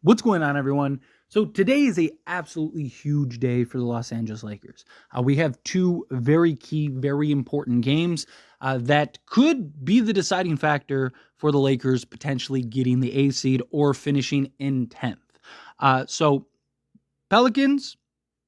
What's going on, everyone? So today is a absolutely huge day for the Los Angeles Lakers. We have two very key, very important games that could be the deciding factor for the Lakers potentially getting the A seed or finishing in 10th. So Pelicans,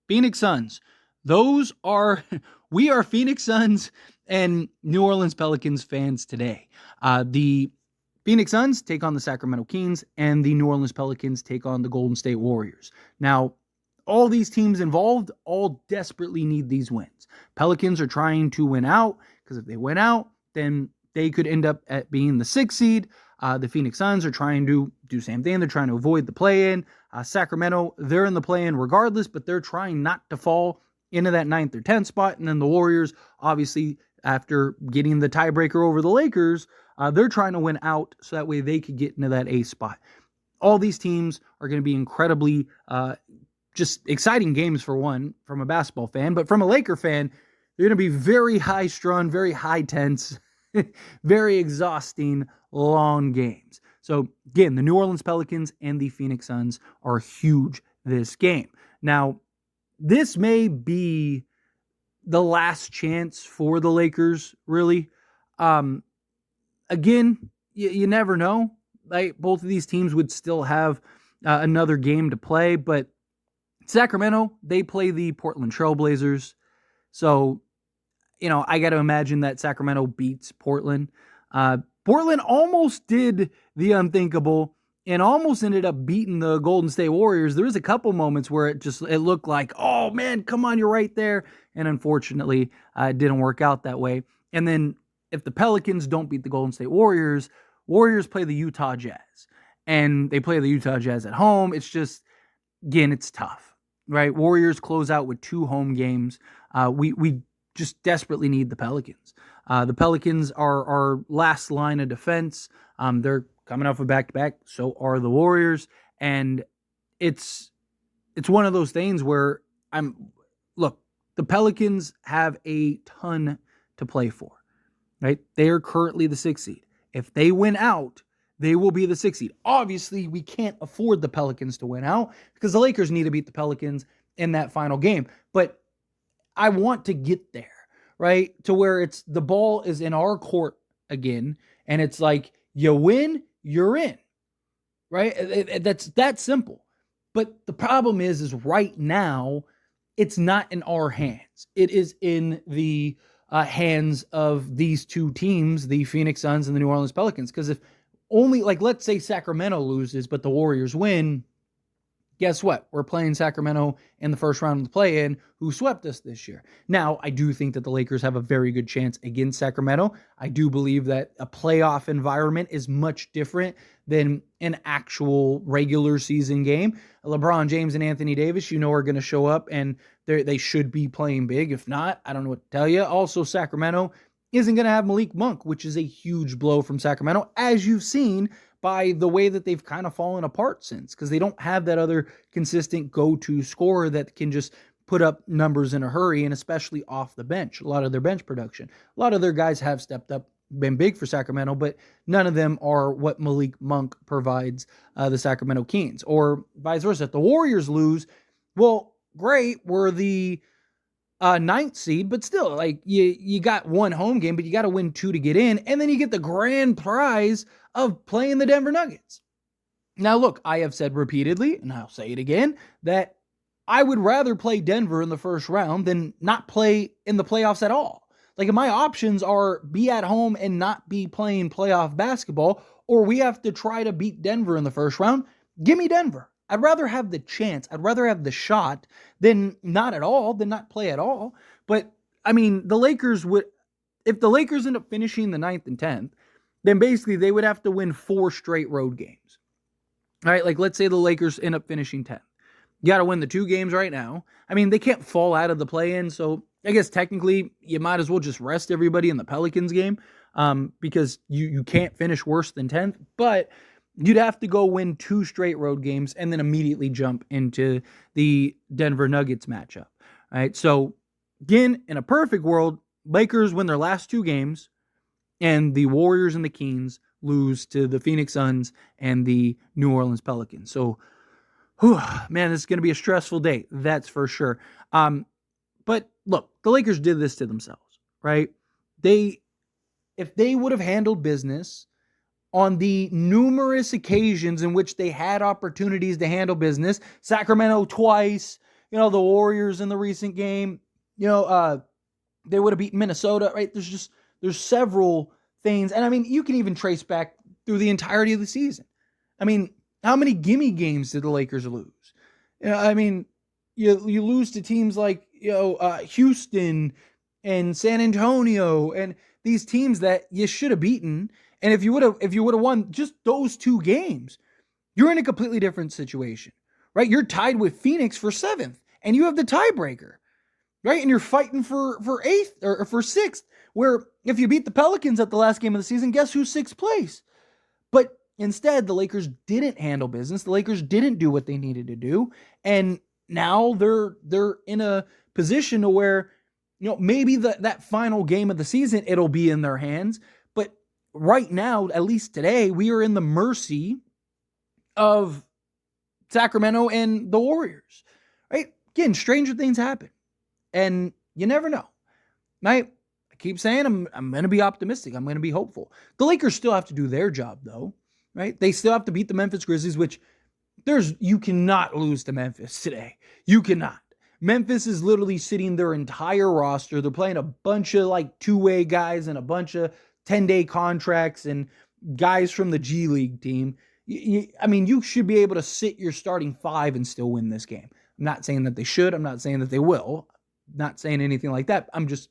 Phoenix Suns. Those are we are Phoenix Suns and New Orleans Pelicans fans today. The Phoenix Suns take on the Sacramento Kings, and the New Orleans Pelicans take on the Golden State Warriors. Now, all these teams involved all desperately need these wins. Pelicans are trying to win out because if they win out, then they could end up at being the sixth seed. The Phoenix Suns are trying to do the same thing. They're trying to avoid the play-in. Sacramento, they're in the play-in regardless, but they're trying not to fall into that 9th or 10th spot. And then the Warriors, obviously, after getting the tiebreaker over the Lakers, they're trying to win out so that way they could get into that A spot. All these teams are going to be incredibly just exciting games for one, from a basketball fan, but from a Laker fan, they're going to be very high strung, very high tense, very exhausting, long games. So again, the New Orleans Pelicans and the Phoenix Suns are huge this game. Now, this may be the last chance for the Lakers, really. Again, you never know. Like, both of these teams would still have another game to play, but Sacramento, they play the Portland Trailblazers. So, I got to imagine that Sacramento beats Portland. Portland almost did the unthinkable and almost ended up beating the Golden State Warriors. There was a couple moments where it looked like, oh man, come on, you're right there. And unfortunately, it didn't work out that way. And then if the Pelicans don't beat the Golden State Warriors, Warriors play the Utah Jazz. And they play the Utah Jazz at home. It's just, again, it's tough, right? Warriors close out with 2 home games. We just desperately need the Pelicans. The Pelicans are our last line of defense. They're coming off a back-to-back. So are the Warriors. And it's one of those things where look, the Pelicans have a ton to play for, right? They are currently the 6th seed. If they win out, they will be the 6th seed. Obviously, we can't afford the Pelicans to win out because the Lakers need to beat the Pelicans in that final game. But I want to get there, right? To where the ball is in our court again, and it's like, you win, you're in, right? That's that simple. But the problem is right now, it's not in our hands. It is in the hands of these two teams, the Phoenix Suns and the New Orleans Pelicans. Because if only, like, let's say Sacramento loses, but the Warriors win, guess what? We're playing Sacramento in the first round of the play-in, who swept us this year. Now, I do think that the Lakers have a very good chance against Sacramento. I do believe that a playoff environment is much different than an actual regular season game. LeBron James and Anthony Davis, are going to show up, and they should be playing big. If not, I don't know what to tell you. Also, Sacramento isn't going to have Malik Monk, which is a huge blow from Sacramento, as you've seen by the way that they've kind of fallen apart since, because they don't have that other consistent go-to scorer that can just put up numbers in a hurry, and especially off the bench. A lot of their bench production. A lot of their guys have stepped up, been big for Sacramento, but none of them are what Malik Monk provides the Sacramento Kings, or vice versa. If the Warriors lose, well, great, we're the 9th seed, but still, like, you got one home game, but you got to win 2 to get in, and then you get the grand prize of playing the Denver Nuggets. Now, look, I have said repeatedly, and I'll say it again, that I would rather play Denver in the first round than not play in the playoffs at all. Like, if my options are be at home and not be playing playoff basketball, or we have to try to beat Denver in the first round, give me Denver. I'd rather have the chance. I'd rather have the shot than not at all, than not play at all. But, I mean, the Lakers would, if the Lakers end up finishing the 9th and 10th, then basically they would have to win 4 straight road games. All right, like, let's say the Lakers end up finishing 10th. You got to win the 2 games right now. I mean, they can't fall out of the play-in, so I guess technically you might as well just rest everybody in the Pelicans game because you can't finish worse than 10th. But you'd have to go win 2 straight road games and then immediately jump into the Denver Nuggets matchup. All right, so again, in a perfect world, Lakers win their last 2 games, and the Warriors and the Kings lose to the Phoenix Suns and the New Orleans Pelicans. So Whew, man, this is going to be a stressful day. That's for sure. But look, the Lakers did this to themselves, right? If they would have handled business on the numerous occasions in which they had opportunities to handle business, Sacramento twice, the Warriors in the recent game, they would have beaten Minnesota, right? There's several things. And I mean, you can even trace back through the entirety of the season. I mean, how many gimme games did the Lakers lose? I mean, you lose to teams like, Houston and San Antonio and these teams that you should have beaten. And if you would have won just those two games, you're in a completely different situation, right? You're tied with Phoenix for 7th and you have the tiebreaker, right? And you're fighting for 8th or for 6th, where if you beat the Pelicans at the last game of the season, guess who's 6th place? But instead, the Lakers didn't handle business. The Lakers didn't do what they needed to do. And now they're in a position to where, maybe that final game of the season, it'll be in their hands. But right now, at least today, we are in the mercy of Sacramento and the Warriors, right? Again, stranger things happen. And you never know. I keep saying I'm going to be optimistic. I'm going to be hopeful. The Lakers still have to do their job, though, right? They still have to beat the Memphis Grizzlies, which you cannot lose to Memphis today. You cannot. Memphis is literally sitting their entire roster. They're playing a bunch of two-way guys and a bunch of 10-day contracts and guys from the G League team. You should be able to sit your starting 5 and still win this game. I'm not saying that they should. I'm not saying that they will. I'm not saying anything like that. I'm just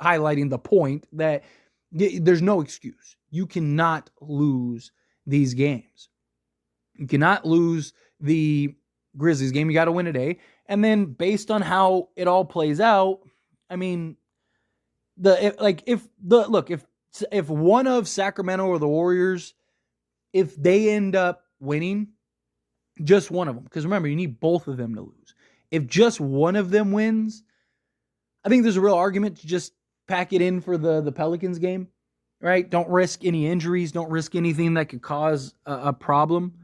highlighting the point that there's no excuse. You cannot lose these games. You cannot lose the Grizzlies game. You got to win today. And then based on how it all plays out, I mean, if one of Sacramento or the Warriors, if they end up winning, just one of them, because remember, you need both of them to lose. If just one of them wins, I think there's a real argument to just pack it in for the Pelicans game, right? Don't risk any injuries. Don't risk anything that could cause a problem.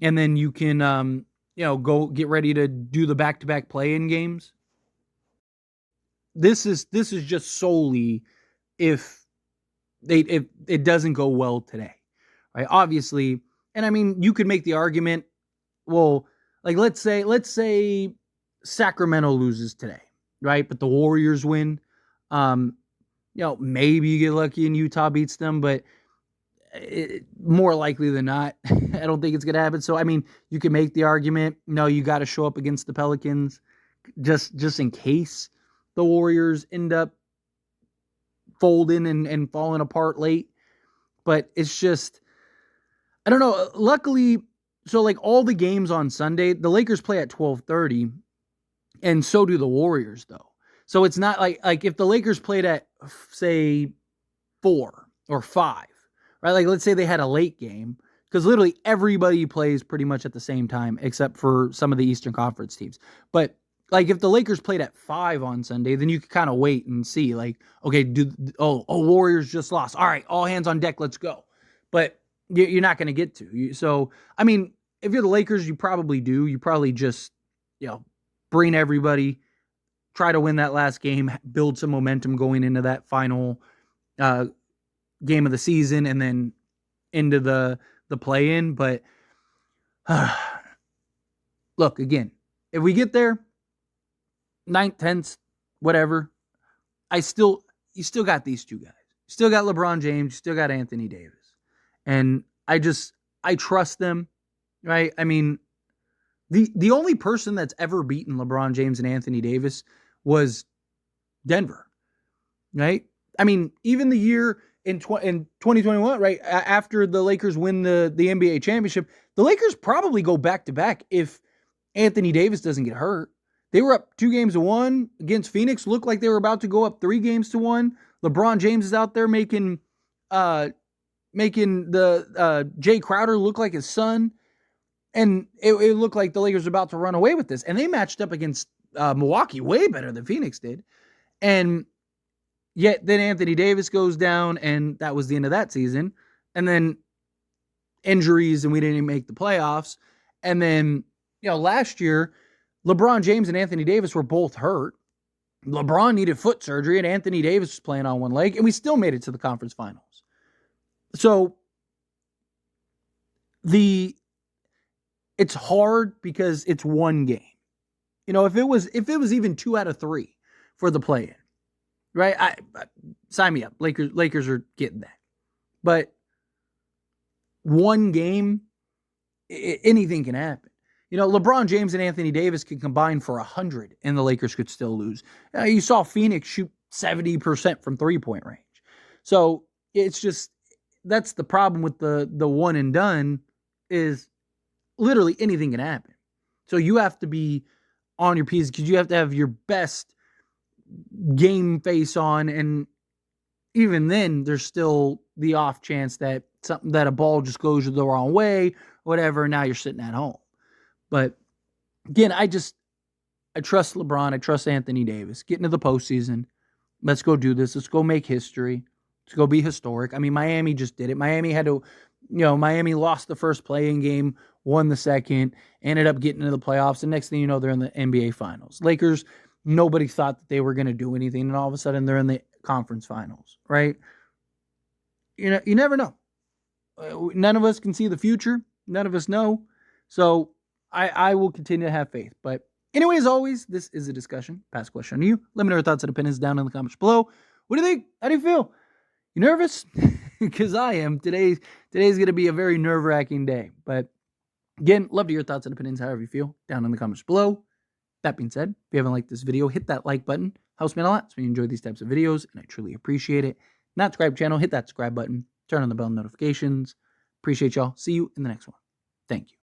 And then you can, go get ready to do the back-to-back play-in games. This is just solely if it doesn't go well today, right? Obviously, and I mean, you could make the argument, well, let's say Sacramento loses today, right? But the Warriors win. Maybe you get lucky and Utah beats them, but more likely than not, I don't think it's going to happen. So, I mean, you can make the argument, no, you got to show up against the Pelicans just in case the Warriors end up folding and falling apart late. But it's just, I don't know. Luckily, so all the games on Sunday, the Lakers play at 12:30, and so do the Warriors, though. So it's not like if the Lakers played at, say, 4 or 5, right? Let's say they had a late game, because literally everybody plays pretty much at the same time, except for some of the Eastern Conference teams. But if the Lakers played at 5 on Sunday, then you could kind of wait and see, okay, Warriors just lost. All right, all hands on deck, let's go. But you're not going to get to. So, I mean, if you're the Lakers, you probably do. You probably just, bring everybody, try to win that last game, build some momentum going into that final game of the season, and then into the play-in. But look, again, if we get there, 9th, 10th, whatever, you still got these two guys. You still got LeBron James, you still got Anthony Davis. And I trust them, right? I mean, the only person that's ever beaten LeBron James and Anthony Davis was Denver, right? I mean, even the year in 2021, right, after the Lakers win the NBA championship, the Lakers probably go back-to-back if Anthony Davis doesn't get hurt. They were up 2-1 against Phoenix, looked like they were about to go up 3-1. LeBron James is out there making the Jay Crowder look like his son. And it looked like the Lakers were about to run away with this. And they matched up against Milwaukee way better than Phoenix did. And yet then Anthony Davis goes down, and that was the end of that season. And then injuries, and we didn't even make the playoffs. And then Last year, LeBron James and Anthony Davis were both hurt. LeBron needed foot surgery and Anthony Davis was playing on one leg, and we still made it to the conference finals. So it's hard because it's one game. If it was even 2 out of 3 for the play-in, right? Sign me up. Lakers are getting that. But one game, anything can happen. LeBron James and Anthony Davis can combine for 100 and the Lakers could still lose. You saw Phoenix shoot 70% from three-point range. So it's just, that's the problem with the one and done, is literally anything can happen. So you have to be on your P's because you have to have your best game face on, and even then there's still the off chance that a ball just goes the wrong way, whatever, and now you're sitting at home. But again, I trust LeBron. I trust Anthony Davis. Get into the postseason. Let's go do this. Let's go make history. Let's go be historic. I mean, Miami just did it. Miami Miami lost the first play-in game, won the second, ended up getting into the playoffs, and next thing you know, they're in the NBA Finals. Lakers, nobody thought that they were going to do anything, and all of a sudden they're in the conference finals, right? You never know. None of us can see the future. None of us know. So I will continue to have faith. But anyway, as always, this is a discussion. Pass the question on you. Let me know your thoughts and opinions down in the comments below. What do you think? How do you feel? You nervous? Because I am. Today's going to be a very nerve-wracking day. But again, love to hear your thoughts and opinions, however you feel, down in the comments below. That being said, if you haven't liked this video, hit that like button. Helps me a lot. So you enjoy these types of videos, and I truly appreciate it. Not subscribe channel, hit that subscribe button. Turn on the bell notifications. Appreciate y'all. See you in the next one. Thank you.